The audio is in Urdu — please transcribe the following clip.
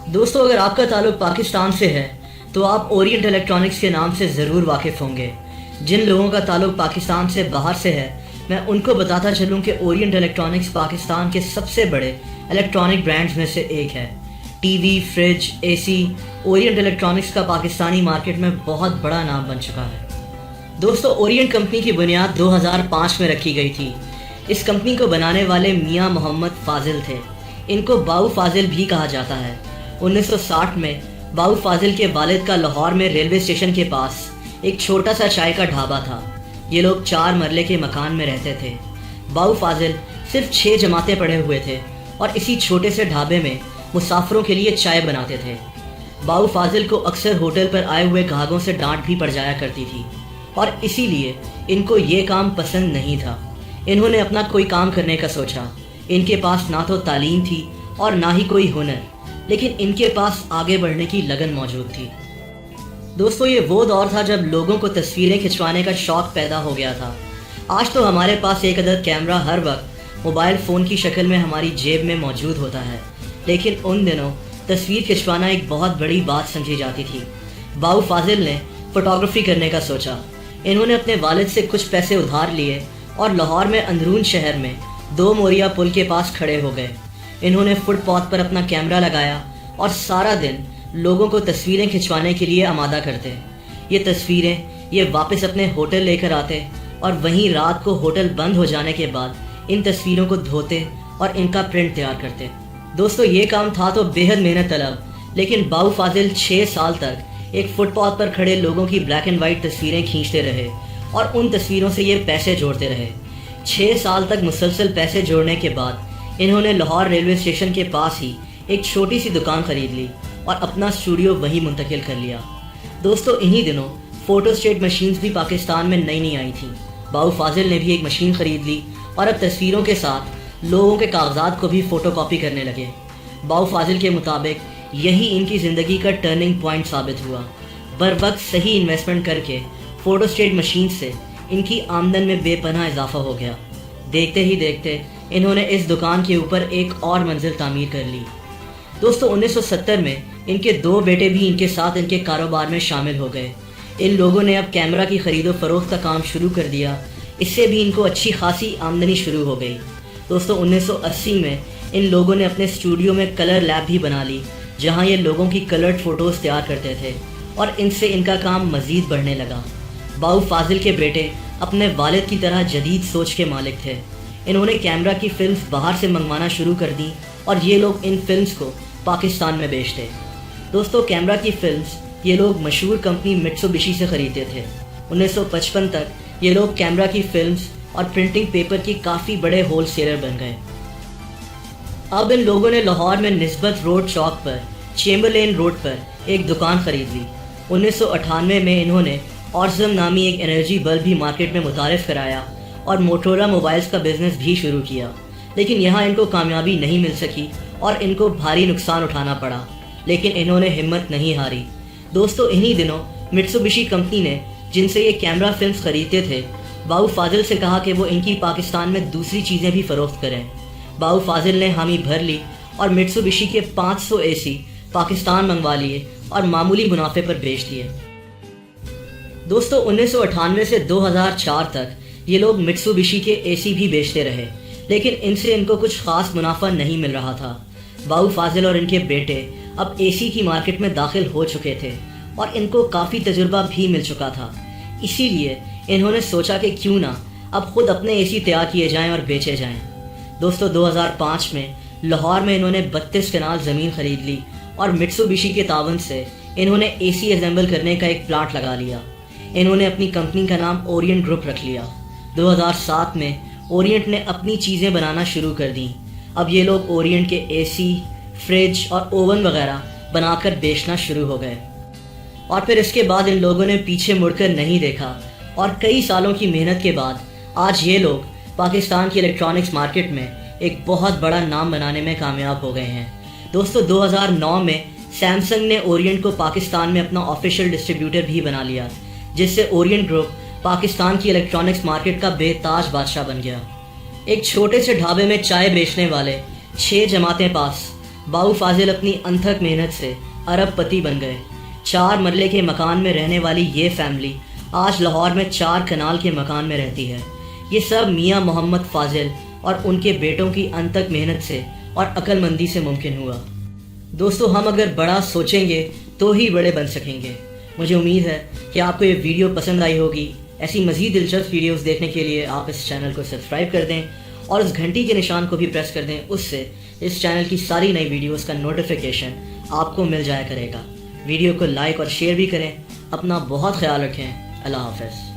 دوستو اگر آپ کا تعلق پاکستان سے ہے تو آپ اورینٹ الیکٹرانکس کے نام سے ضرور واقف ہوں گے۔ جن لوگوں کا تعلق پاکستان سے باہر سے ہے میں ان کو بتاتا چلوں کہ اورینٹ الیکٹرانکس پاکستان کے سب سے بڑے الیکٹرانک برانڈز میں سے ایک ہے۔ ٹی وی، فریج، اے سی، اورینٹ الیکٹرانکس کا پاکستانی مارکیٹ میں بہت بڑا نام بن چکا ہے۔ دوستو اورینٹ کمپنی کی بنیاد 2005 میں رکھی گئی تھی۔ اس کمپنی کو بنانے والے میاں محمد فاضل تھے۔ ان کو باؤ فاضل بھی کہا جاتا ہے۔ 1960 میں باؤ فاضل کے والد کا لاہور میں ریلوے اسٹیشن کے پاس ایک چھوٹا سا چائے کا ڈھابا تھا۔ یہ لوگ 4 مرلے کے مکان میں رہتے تھے۔ باؤ فاضل صرف 6 جماعتیں پڑھے ہوئے تھے اور اسی چھوٹے سے ڈھابے میں مسافروں کے لیے چائے بناتے تھے۔ باؤ فاضل کو اکثر ہوٹل پر آئے ہوئے گاہکوں سے ڈانٹ بھی پڑ جایا کرتی تھی اور اسی لیے ان کو یہ کام پسند نہیں تھا۔ انہوں نے اپنا کوئی کام کرنے کا سوچا۔ ان کے پاس نہ تو تعلیم تھی اور نہ ہی کوئی ہنر، لیکن ان کے پاس آگے بڑھنے کی لگن موجود تھی۔ دوستو یہ وہ دور تھا جب لوگوں کو تصویریں کھنچوانے کا شوق پیدا ہو گیا تھا۔ آج تو ہمارے پاس ایک عدد کیمرہ ہر وقت موبائل فون کی شکل میں ہماری جیب میں موجود ہوتا ہے، لیکن ان دنوں تصویر کھنچوانا ایک بہت بڑی بات سمجھی جاتی تھی۔ باؤ فاضل نے فوٹوگرافی کرنے کا سوچا۔ انہوں نے اپنے والد سے کچھ پیسے ادھار لیے اور لاہور میں اندرون شہر میں 2 موریا پل کے پاس کھڑے ہو گئے۔ انہوں نے فٹ پاتھ پر اپنا کیمرہ لگایا اور سارا دن لوگوں کو تصویریں کھنچوانے کے لیے آمادہ کرتے۔ یہ تصویریں یہ واپس اپنے ہوٹل لے کر آتے اور وہیں رات کو ہوٹل بند ہو جانے کے بعد ان تصویروں کو دھوتے اور ان کا پرنٹ تیار کرتے۔ دوستو یہ کام تھا تو بے حد محنت طلب، لیکن باؤ فاضل 6 سال تک ایک فٹ پاتھ پر کھڑے لوگوں کی بلیک اینڈ وائٹ تصویریں کھینچتے رہے اور ان تصویروں سے یہ پیسے جوڑتے رہے۔ 6 سال تک مسلسل پیسے جوڑنے کے بعد انہوں نے لاہور ریلوے اسٹیشن کے پاس ہی ایک چھوٹی سی دکان خرید لی اور اپنا اسٹوڈیو وہیں منتقل کر لیا۔ دوستو انہی دنوں فوٹو اسٹیٹ مشینز بھی پاکستان میں نئی آئی تھیں۔ باؤ فاضل نے بھی ایک مشین خرید لی اور اب تصویروں کے ساتھ لوگوں کے کاغذات کو بھی فوٹو کاپی کرنے لگے۔ باؤ فاضل کے مطابق یہی ان کی زندگی کا ٹرننگ پوائنٹ ثابت ہوا۔ بروقت صحیح انویسٹمنٹ کر کے فوٹو اسٹیٹ مشین سے ان کی آمدن میں بے پناہ اضافہ ہو گیا۔ دیکھتے ہی دیکھتے انہوں نے اس دکان کے اوپر ایک اور منزل تعمیر کر لی۔ دوستو 1970 میں ان کے 2 بیٹے بھی ان کے ساتھ ان کے کاروبار میں شامل ہو گئے۔ ان لوگوں نے اب کیمرہ کی خرید و فروخت کا کام شروع کر دیا۔ اس سے بھی ان کو اچھی خاصی آمدنی شروع ہو گئی۔ دوستو 1980 میں ان لوگوں نے اپنے اسٹوڈیو میں کلر لیب بھی بنا لی، جہاں یہ لوگوں کی کلرڈ فوٹوز تیار کرتے تھے اور ان سے ان کا کام مزید بڑھنے لگا۔ باؤ فاضل کے بیٹے اپنے والد کی طرح جدید سوچ کے مالک تھے۔ انہوں نے کیمرہ کی فلمز باہر سے منگوانا شروع کر دیں اور یہ لوگ ان فلمز کو پاکستان میں بیچتے۔ دوستو کیمرہ کی فلمز یہ لوگ مشہور کمپنی مٹسوبشی سے خریدتے تھے۔ 1955 تک یہ لوگ کیمرہ کی فلمز اور پرنٹنگ پیپر کی کافی بڑے ہول سیلر بن گئے۔ اب ان لوگوں نے لاہور میں نسبت روڈ چوک پر چیمبرلین روڈ پر ایک دکان خرید لی۔ 1998 میں انہوں نے اورزم نامی ایک انرجی بلب بھی مارکیٹ میں متعارف کرایا اور موٹرولا موبائلز کا بزنس بھی شروع کیا، لیکن یہاں ان کو کامیابی نہیں مل سکی اور ان کو بھاری نقصان اٹھانا پڑا، لیکن انہوں نے ہمت نہیں ہاری۔ دوستو انہی دنوں مٹسوبشی کمپنی نے، جن سے یہ کیمرہ فلمز خریدتے تھے، باؤ فاضل سے کہا کہ وہ ان کی پاکستان میں دوسری چیزیں بھی فروخت کریں۔ باؤ فاضل نے حامی بھر لی اور مٹسوبشی کے 500 اے سی پاکستان منگوا لیے اور معمولی منافع پر بیچ دیے۔ دوستو 1998 سے 2004 تک یہ لوگ مٹسوبشی کے اے سی بھی بیچتے رہے، لیکن ان سے ان کو کچھ خاص منافع نہیں مل رہا تھا۔ باؤ فاضل اور ان کے بیٹے اب اے سی کی مارکیٹ میں داخل ہو چکے تھے اور ان کو کافی تجربہ بھی مل چکا تھا۔ اسی لیے انہوں نے سوچا کہ کیوں نہ اب خود اپنے اے سی تیار کیے جائیں اور بیچے جائیں۔ دوستو 2005 میں لاہور میں انہوں نے 32 کنال زمین خرید لی اور مٹسوبشی کے تعاون سے انہوں نے اے سی اسمبل کرنے کا ایک پلانٹ لگا لیا۔ انہوں نے اپنی کمپنی کا نام اورینٹ گروپ رکھ لیا۔ 2007 میں اورینٹ نے اپنی چیزیں بنانا شروع کر دیں۔ اب یہ لوگ اورینٹ کے اے سی، فریج اور اوون وغیرہ بنا کر بیچنا شروع ہو گئے، اور پھر اس کے بعد ان لوگوں نے پیچھے مڑ کر نہیں دیکھا اور کئی سالوں کی محنت کے بعد آج یہ لوگ پاکستان کی الیکٹرانکس مارکیٹ میں ایک بہت بڑا نام بنانے میں کامیاب ہو گئے ہیں۔ دوستو 2009 میں سیمسنگ نے اورینٹ کو پاکستان میں اپنا آفیشیل ڈسٹریبیوٹر بھی بنا لیا، جس سے اورینٹ گروپ پاکستان کی الیکٹرانکس مارکیٹ کا بے تاج بادشاہ بن گیا۔ ایک چھوٹے سے ڈھابے میں چائے بیچنے والے 6 جماعتیں پاس باؤ فاضل اپنی انتھک محنت سے ارب پتی بن گئے۔ 4 مرلے کے مکان میں رہنے والی یہ فیملی آج لاہور میں 4 کنال کے مکان میں رہتی ہے۔ یہ سب میاں محمد فاضل اور ان کے بیٹوں کی انتھک محنت سے اور عقل مندی سے ممکن ہوا۔ دوستو، ہم اگر بڑا سوچیں گے تو ہی بڑے بن سکیں گے۔ مجھے امید ہے کہ آپ کو یہ ویڈیو پسند آئی ہوگی۔ ایسی مزید دلچسپ ویڈیوز دیکھنے کے لیے آپ اس چینل کو سبسکرائب کر دیں اور اس گھنٹی کے نشان کو بھی پریس کر دیں، اس سے اس چینل کی ساری نئی ویڈیوز کا نوٹیفیکیشن آپ کو مل جایا کرے گا۔ ویڈیو کو لائک اور شیئر بھی کریں۔ اپنا بہت خیال رکھیں۔ اللہ حافظ۔